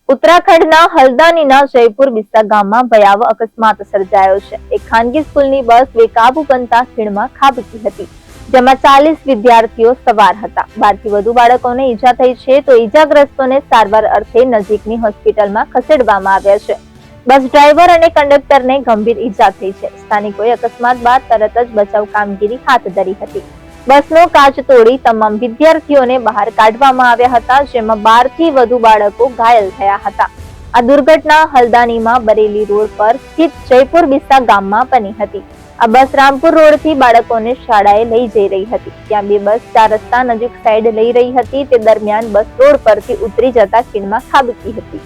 ઉત્તરાખંડના હલ્દાનીના જયપુર બિસ્સા ગામમાં ભયાવહ અકસ્માત સર્જાયો છે। એક ખાનગી સ્કૂલની બસ બેકાબુ બનતા ખીણમાં ખાબકી હતી, જેમાં 40 વિદ્યાર્થીઓ સવાર હતા। 12 થી વધુ બાળકોને ઈજા થઈ છે, તો ઈજાગ્રસ્તોને સારવાર અર્થે નજીકની હોસ્પિટલમાં ખસેડવામાં આવ્યા છે। બસ ડ્રાઈવર અને કંડક્ટરને ગંભીર ઈજા થઈ છે। સ્થાનિકોએ અકસ્માત બાદ તરત જ બચાવ કામગીરી હાથ ધરી હતી। બસનો કાચ તોડી તમામ વિદ્યાર્થીઓને બહાર કાઢવામાં આવ્યા હતા, જેમાં 12 થી વધુ બાળકો ઘાયલ થયા હતા। આ દુર્ઘટના હલ્દાનીમાં બરેલી રોડ પર સ્થિત જયપુર બિસ્સા ગામમાં બની હતી। આ બસ રામપુર રોડથી બાળકોને શાળાએ લઈ જઈ રહી હતી। ત્યાં બે બસ 4 રસ્તા નજીક સાઈડ લઈ રહી હતી, તે દરમિયાન બસ રોડ પરથી ઉતરી જતા ખીણમાં ખાબકી હતી।